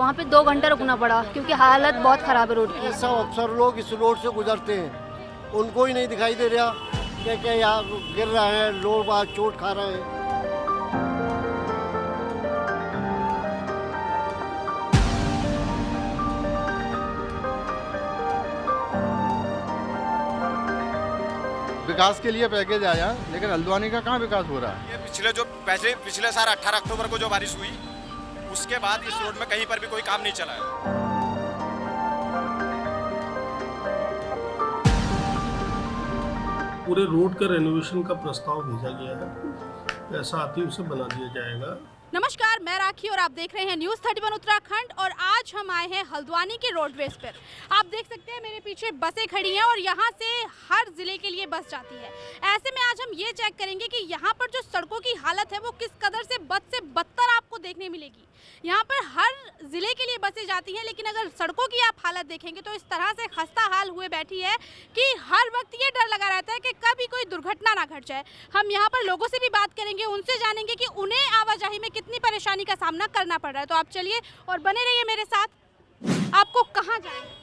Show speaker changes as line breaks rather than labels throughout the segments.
वहाँ पे 2 घंटे रुकना पड़ा क्योंकि हालत बहुत ख़राब है रोड की।
सब अफसर लोग इस रोड से गुजरते हैं, उनको ही नहीं दिखाई दे रहा क्या यहाँ गिर रहे हैं लोग, आज चोट खा रहे हैं।
विकास के लिए पैकेज आया, लेकिन हल्द्वानी का कहाँ विकास हो रहा है।
ये पिछले साल 18 अक्टूबर को जो बारिश हुई उसके बाद इस रोड में कहीं पर भी कोई काम नहीं चला है।
पूरे रोड का रेनोवेशन का प्रस्ताव भेजा गया है, ऐसा आती उसे बना दिया जाएगा।
नमस्कार, मैं राखी और आप देख रहे हैं न्यूज़ 31 उत्तराखंड। और आज हम आए हैं हल्द्वानी के रोडवेज पर। आप देख सकते हैं मेरे पीछे बसें खड़ी हैं और यहाँ से हर ज़िले के लिए बस जाती है। ऐसे में आज हम ये चेक करेंगे कि यहाँ पर जो सड़कों की हालत है वो किस कदर से बद से बदतर आपको देखने मिलेगी। यहाँ पर हर ज़िले के लिए बसें जाती हैं, लेकिन अगर सड़कों की आप हालत देखेंगे तो इस तरह से खस्ता हाल हुए बैठी है कि हर वक्त ये डर लगा रहता है कि कभी कोई दुर्घटना ना घट जाए। हम यहाँ पर लोगों से भी बात करेंगे, उनसे जानेंगे कि उन्हें आवाजाही में कितनी परेशानी का सामना करना पड़ रहा है। तो आप चलिए और बने रहिए मेरे साथ। आपको कहाँ जाना है?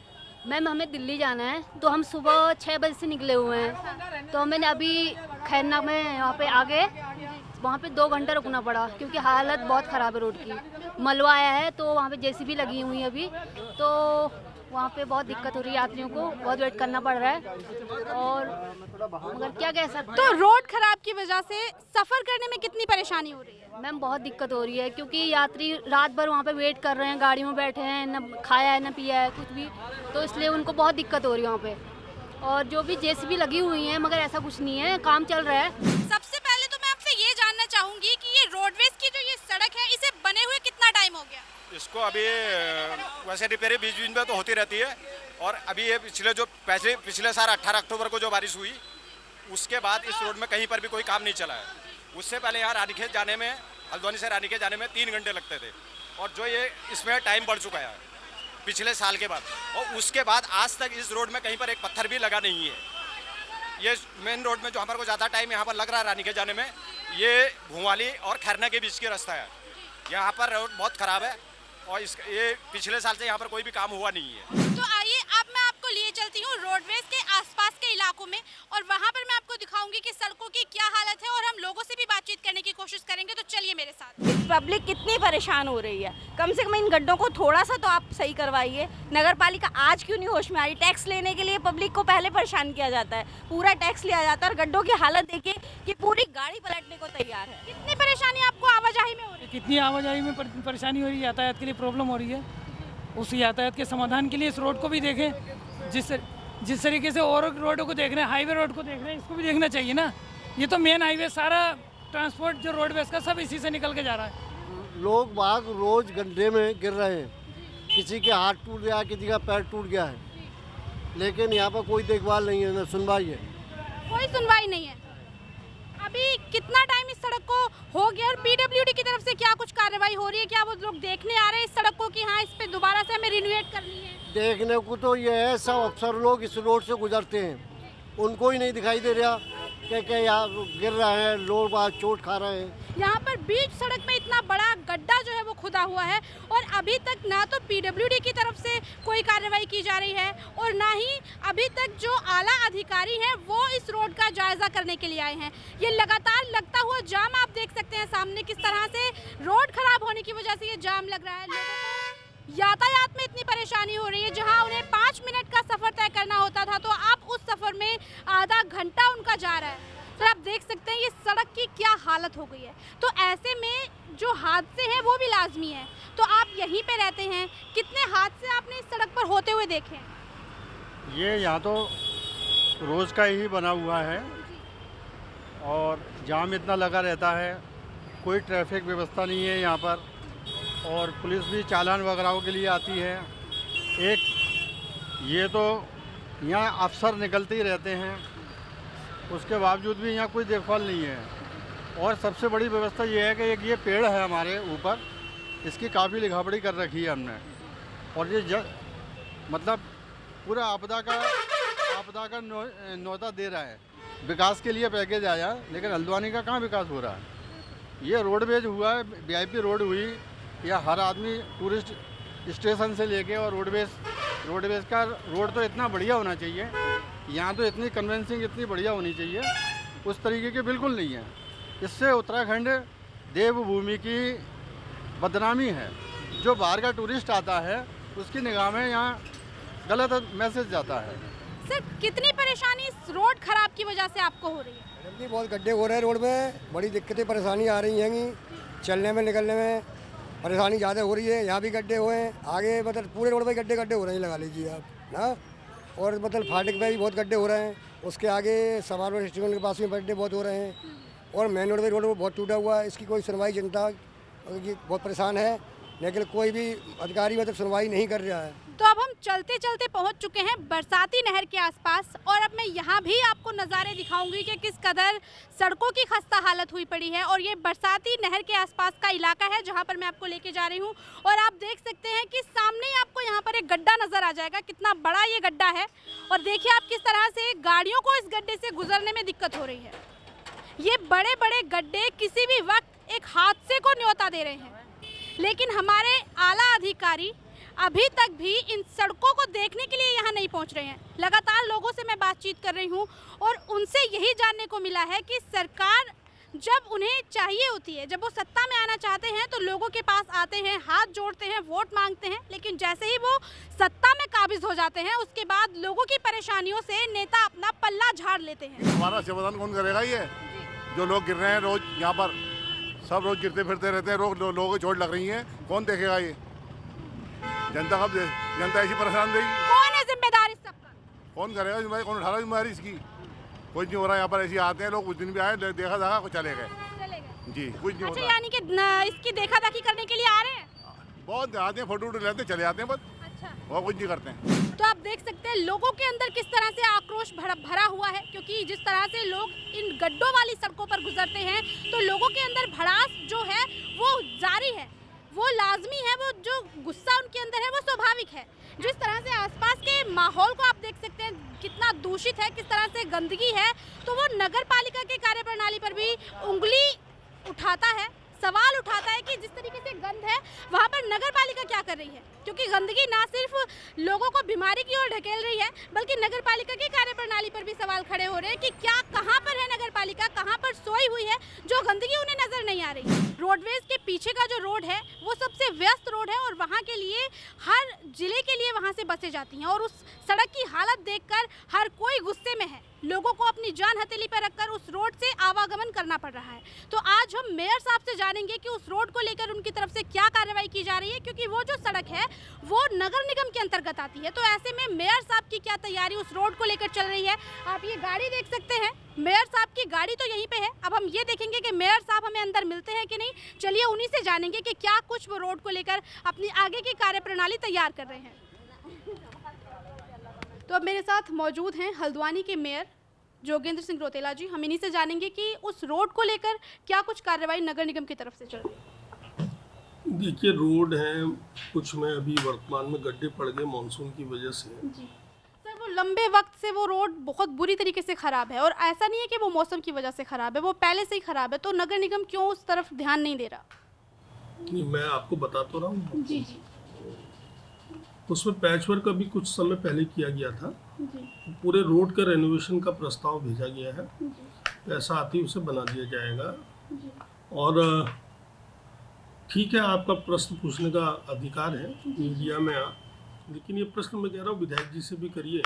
मैम हमें दिल्ली जाना है, तो हम सुबह 6 बजे से निकले हुए हैं। तो हमें अभी खैरना में वहाँ पे आगे वहाँ पे 2 घंटे रुकना पड़ा क्योंकि हालत बहुत ख़राब है रोड की। मलबा आया है तो वहाँ पे जेसीबी लगी हुई है अभी, तो वहाँ पे बहुत दिक्कत हो रही है, यात्रियों को बहुत वेट करना पड़ रहा है। और मगर क्या कह सकते।
तो रोड खराब की वजह से सफ़र करने में कितनी परेशानी हो रही है?
मैम बहुत दिक्कत हो रही है क्योंकि यात्री रात भर वहाँ पे वेट कर रहे हैं, गाड़ियों में बैठे हैं, न खाया है न पिया है कुछ भी, तो इसलिए उनको बहुत दिक्कत हो रही है वहाँ पे। और जो भी जेसीबी लगी हुई है मगर ऐसा कुछ नहीं है, काम चल रहा है।
सबसे पहले तो मैं आपसे ये जानना चाहूँगी कि ये रोडवेज की जो ये सड़क है इसे बने हुए कितना टाइम हो गया?
इसको अभी वैसे रिपेयरिंग बीच बीच में तो होती रहती है, और अभी ये पिछले साल 18 अक्टूबर को जो बारिश हुई उसके बाद इस रोड में कहीं पर भी कोई काम नहीं चला है। उससे पहले यहाँ रानीखेत जाने में, हल्द्वानी से रानीखेत जाने में 3 घंटे लगते थे, और जो ये इसमें टाइम बढ़ चुका है पिछले साल के बाद, और उसके बाद आज तक इस रोड में कहीं पर एक पत्थर भी लगा नहीं है। ये मेन रोड में जो हमारे को ज़्यादा टाइम यहाँ पर लग रहा है रानीखेत जाने में, ये भूवाली और खैरना के बीच की रास्ता है। यहाँ पर रोड बहुत ख़राब है और ये पिछले साल से यहाँ पर कोई भी काम हुआ नहीं है।
तो आइए अब मैं आपको लिए चलती हूँ रोडवेज के आसपास के इलाकों में, और वहाँ पर मैं आपको दिखाऊंगी कि सड़कों की क्या हालत है, और हम लोगों से भी बातचीत करने की कोशिश करेंगे। तो चलिए मेरे साथ।
पब्लिक कितनी परेशान हो रही है, कम से कम इन गड्ढों को थोड़ा सा तो आप सही करवाइए। नगर पालिका आज क्यों नहीं होश में आ रही? टैक्स लेने के लिए पब्लिक को पहले परेशान किया जाता है, पूरा टैक्स लिया जाता है, और गड्ढों की हालत देखिए कि पूरी गाड़ी पलटने को तैयार है।
कितनी परेशानी आपको आवाजाही में हो रही है?
कितनी आवाजाही में परेशानी हो रही है, यातायात के लिए प्रॉब्लम हो रही है। उस यातायात के समाधान के लिए इस रोड को भी देखें, जिस तरीके से और रोडों को देख रहे हैं, हाईवे रोड को देख रहे हैं, इसको भी देखना चाहिए ना। ये तो मेन हाईवे, सारा ट्रांसपोर्ट जो रोडवेज का सब इसी से निकल के जा रहा है।
लोग बाग रोज गड्ढे में गिर रहे हैं, किसी के हाथ टूट गया, किसी का पैर टूट गया है, लेकिन यहाँ पर कोई देखभाल नहीं है, न सुनवाई है।
कोई सुनवाई नहीं है। अभी कितना टाइम इस सड़क को हो गया, और पीडब्ल्यूडी की तरफ से क्या कुछ कार्रवाई हो रही है? क्या वो लोग देखने आ रहे हैं इस सड़क को कि हाँ इस पे दोबारा से हमें रिनोवेट करनी है?
देखने को तो ये है, सब अफसर लोग इस रोड से गुजरते हैं, उनको ही नहीं दिखाई दे रहा क्या यहाँ गिर रहे हैं लोग, आज चोट खा रहे हैं।
यहाँ पर बीच सड़क में इतना बड़ा गड्ढा जो है वो खुदा हुआ है, और अभी तक ना तो पीडब्ल्यूडी की तरफ से कोई कार्रवाई की जा रही है, और ना ही अभी तक जो आला अधिकारी हैं वो इस रोड का जायजा करने के लिए आए हैं। ये लगातार लगता हुआ जाम आप देख सकते हैं सामने, किस तरह से रोड खराब होने की वजह से ये जाम लग रहा है। लोगों को यातायात में इतनी परेशानी हो रही है, जहाँ उन्हें 5 मिनट का सफर तय करना होता था तो अब उस सफर में आधा घंटा उनका जा रहा है। तो आप देख सकते हैं ये सड़क की क्या हालत हो गई है। तो ऐसे में जो हादसे हैं वो भी लाजमी है। तो आप यहीं पे रहते हैं, कितने हादसे आपने इस सड़क पर होते हुए देखे हैं?
ये यहाँ तो रोज़ का ही बना हुआ है, और जाम इतना लगा रहता है, कोई ट्रैफिक व्यवस्था नहीं है यहाँ पर, और पुलिस भी चालान वगैरह के लिए आती है। एक ये तो यहाँ अफसर निकलते ही रहते हैं, उसके बावजूद भी यहाँ कोई देखभाल नहीं है। और सबसे बड़ी व्यवस्था ये है कि एक ये पेड़ है हमारे ऊपर, इसकी काफ़ी लिखापड़ी कर रखी है हमने, और ये मतलब पूरा आपदा का न्योता दे रहा है। विकास के लिए पैकेज आया, लेकिन हल्द्वानी का कहाँ विकास हो रहा है। ये रोडवेज हुआ है, वीआईपी रोड हुई, या हर आदमी टूरिस्ट स्टेशन से लेके और रोडवेज का रोड तो इतना बढ़िया होना चाहिए, यहाँ तो इतनी कन्वेंसिंग इतनी बढ़िया होनी चाहिए, उस तरीके के बिल्कुल नहीं है। इससे उत्तराखंड देवभूमि की बदनामी है। जो बाहर का टूरिस्ट आता है उसकी निगाह में यहाँ गलत मैसेज जाता है।
सर, कितनी परेशानी इस रोड खराब की वजह से आपको हो रही है?
मैडम जी, बहुत गड्ढे हो रहे हैं रोड में, बड़ी दिक्कतें परेशानी आ रही हैं, चलने में निकलने में परेशानी ज़्यादा हो रही है। यहाँ भी गड्ढे हुए हैं, आगे मतलब पूरे रोड में गड्ढे हो रहे हैं, लगा लीजिए आप ना। और मतलब फाटक पे भी बहुत गड्ढे हो रहे हैं, उसके आगे समार रोड स्टेशन के पास में गड्ढे बहुत हो रहे हैं, और मेन रोड बहुत टूटा हुआ है। इसकी कोई सुनवाई जनता बहुत परेशान है, लेकिन कोई भी अधिकारी मतलब सुनवाई नहीं कर रहा है।
तो अब हम चलते चलते पहुंच चुके हैं बरसाती नहर के आसपास, और अब मैं यहाँ भी आपको नज़ारे दिखाऊंगी कि किस कदर सड़कों की खस्ता हालत हुई पड़ी है। और ये बरसाती नहर के आसपास का इलाका है जहाँ पर मैं आपको लेके जा रही हूँ। और आप देख सकते हैं कि सामने ही आपको यहाँ पर एक गड्ढा नज़र आ जाएगा, कितना बड़ा ये गड्ढा है। और देखिए आप किस तरह से गाड़ियों को इस गड्ढे से गुजरने में दिक्कत हो रही है। ये बड़े बड़े गड्ढे किसी भी वक्त एक हादसे को न्योता दे रहे हैं, लेकिन हमारे आला अधिकारी अभी तक भी इन सड़कों को देखने के लिए यहाँ नहीं पहुँच रहे हैं। लगातार लोगों से मैं बातचीत कर रही हूँ और उनसे यही जानने को मिला है कि सरकार जब उन्हें चाहिए होती है, जब वो सत्ता में आना चाहते हैं तो लोगों के पास आते हैं, हाथ जोड़ते हैं, वोट मांगते हैं, लेकिन जैसे ही वो सत्ता में काबिज हो जाते हैं उसके बाद लोगों की परेशानियों से नेता अपना पल्ला झाड़ लेते हैं।
हमारा समाधान कौन करेगा? ये जो लोग गिर रहे हैं रोज, यहाँ पर सब रोज गिरते फिरते रहते हैं, लोगों को चोट लग रही है, कौन देखेगा? ये जनता ऐसी परेशान रही।
कौन है जिम्मेदार इस सबका?
कौन करेगा जिम्मेदारी? कौन उठा रहा जिम्मेदारी इसकी? कुछ नहीं हो रहा। यहाँ पर ऐसे आते हैं लोग, कुछ दिन भी आए, देखा था, कुछ चले गए जी, कुछ नहीं हो रहा।
यानी कि इसकी देखा दाखी करने के लिए आ रहे हैं?
बहुत आते हैं, फोटो लेते चले जाते हैं, बस और कुछ नहीं करते हैं।
तो आप देख सकते हैं लोगों के अंदर किस तरह से आक्रोश भरा हुआ है, क्योंकि जिस तरह से लोग इन गड्ढों वाली सड़कों पर गुजरते हैं तो लोगों के अंदर भड़ास जो है वो जारी है, वो लाजमी है, वो जो गुस्सा उनके अंदर है वो स्वाभाविक है। जिस तरह से आसपास के माहौल को आप देख सकते हैं कितना दूषित है, किस तरह से गंदगी है, तो वो नगर पालिका के कार्यप्रणाली पर भी उंगली उठाता है, सवाल उठाता है कि जिस तरीके से गंद है वहाँ पर नगर पालिका क्या कर रही है। क्योंकि गंदगी ना सिर्फ लोगों को बीमारी की ओर ढकेल रही है, बल्कि नगर पालिका की कार्यप्रणाली पर भी सवाल खड़े हो रहे हैं कि क्या कहाँ पर है नगर पालिका, कहाँ पर सोई हुई है जो गंदगी उन्हें नजर नहीं आ रही। रोडवेज के पीछे का जो रोड है वो सबसे व्यस्त रोड है और वहाँ के लिए हर जिले के लिए वहाँ से बसें जाती हैं, और उस सड़क की हालत देखकर हर कोई गुस्से में है। लोगों को अपनी जान हथेली पर रखकर उस रोड से आवागमन करना पड़ रहा है। तो आज हम मेयर साहब से जानेंगे कि उस रोड को लेकर उनकी तरफ से क्या कार्रवाई की जा रही है, क्योंकि वो जो सड़क है वो नगर निगम के अंतर्गत आती है। तो ऐसे में मेयर साहब की क्या तैयारी उस रोड को लेकर चल रही है, आप ये गाड़ी देख सकते हैं, मेयर साहब की गाड़ी तो यहीं पे है। अब हम ये देखेंगे कि मेयर साहब हमें अंदर मिलते हैं कि नहीं। चलिए उन्हीं से जानेंगे कि क्या कुछ वो रोड को लेकर अपनी आगे की कार्यप्रणाली तैयार कर रहे हैं। तो अब मेरे साथ मौजूद हैं हल्द्वानी के मेयर जोगेंद्र सिंह रौतेला जी। हम इन्हीं से जानेंगे कि उस रोड को लेकर क्या कुछ कार्रवाई नगर निगम की तरफ से चल रही है।
देखिए, रोड है कुछ में अभी वर्तमान में गड्ढे पड़ गए मानसून की वजह से
जी। सर, वो लंबे वक्त से वो रोड बहुत बुरी तरीके से ख़राब है, और ऐसा नहीं है कि वो मौसम की वजह से ख़राब है, वो पहले से ही ख़राब है। तो नगर निगम क्यों उस तरफ ध्यान नहीं दे रहा?
नहीं, मैं आपको बता तो रहा हूँ।
जी जी।
उसमें पैच वर्क अभी कुछ समय पहले किया गया था
जी।
पूरे रोड का रेनोवेशन का प्रस्ताव भेजा गया है, पैसा आते ही उसे बना दिया जाएगा। और ठीक है, आपका प्रश्न पूछने का अधिकार है मीडिया में आप, लेकिन ये प्रश्न मैं कह रहा हूँ विधायक जी से भी करिए,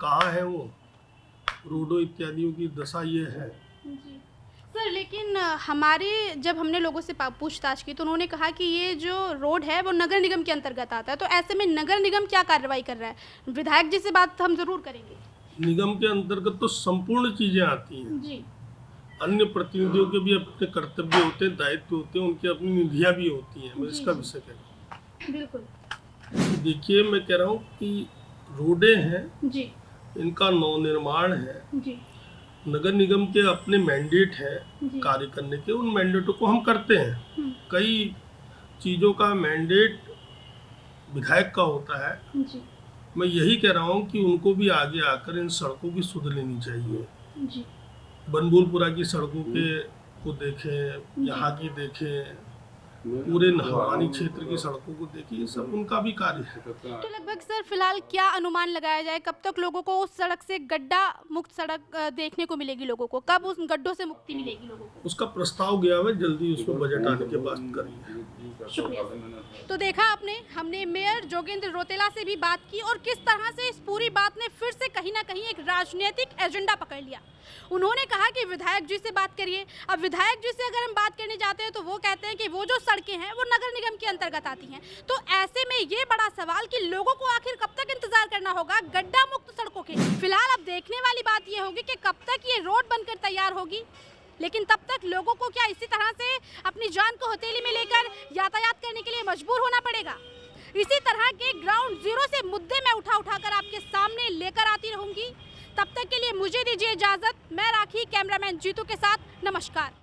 कहाँ है वो रोडों इत्यादियों की दशा ये है।
सर, लेकिन हमारे जब हमने लोगों से पूछताछ की तो उन्होंने कहा कि ये जो रोड है वो नगर निगम के अंतर्गत आता है। तो ऐसे में नगर निगम क्या कार्रवाई कर रहा है? विधायक जी से बात हम जरूर करेंगे।
निगम के अंतर्गत तो संपूर्ण चीजें आती हैं
जी।
अन्य प्रतिनिधियों के भी अपने कर्तव्य होते हैं, दायित्व होते हैं, उनकी अपनी निधियाँ भी होती हैं। मैं इसका विषय कह रहा हूँ।
बिल्कुल।
देखिए, मैं कह रहा हूँ कि रोडें हैं
जी,
इनका नवनिर्माण है,
जी,
नगर निगम के अपने मैंडेट हैं कार्य करने के, उन मैंडेटों को हम करते हैं। कई चीज़ों का मैंडेट विधायक का होता है।
जी,
मैं यही कह रहा हूँ कि उनको भी आगे आकर इन सड़कों की सुध लेनी चाहिए।
जी।
बनबुलपुरा की सड़कों के को देखें, यहाँ की देखें, पूरे हमारी क्षेत्र की सड़कों को देखिए, सब उनका भी कार्य है।
तो लगभग सर फिलहाल क्या अनुमान लगाया जाए, कब तक लोगों को उस सड़क से गड्ढा मुक्त सड़क देखने को मिलेगी, लोगों को कब उस गड्ढों से मुक्ति मिलेगी लोगों को?
उसका प्रस्ताव गया है, जल्दी उसमें बजट आने के बाद करेंगे।
तो देखा आपने, हमने मेयर जोगेंद्र रोतेला से भी बात की और किस तरह से इस पूरी बात ने फिर से कहीं ना कहीं एक राजनीतिक एजेंडा पकड़ लिया। उन्होंने कहा कि विधायक जी से बात करिए। अब विधायक जी से अगर हम बात करने जाते हैं तो वो कहते हैं कि वो जो सड़कें हैं वो नगर निगम के अंतर्गत आती हैं। तो ऐसे में ये बड़ा सवाल कि लोगों को आखिर कब तक इंतजार करना होगा गड्ढा मुक्त सड़कों के। फिलहाल अब देखने वाली बात ये होगी कि कब तक ये रोड बनकर तैयार होगी, लेकिन तब तक लोगों को क्या इसी तरह से अपनी जान को हथेली में लेकर यातायात करने के लिए मजबूर होना पड़ेगा? इसी तरह के ग्राउंड जीरो से मुद्दे मैं उठाकर आपके सामने लेकर आती रहूंगी। तब तक के लिए मुझे दीजिए इजाजत। मैं राखी, कैमरामैन जीतू के साथ, नमस्कार।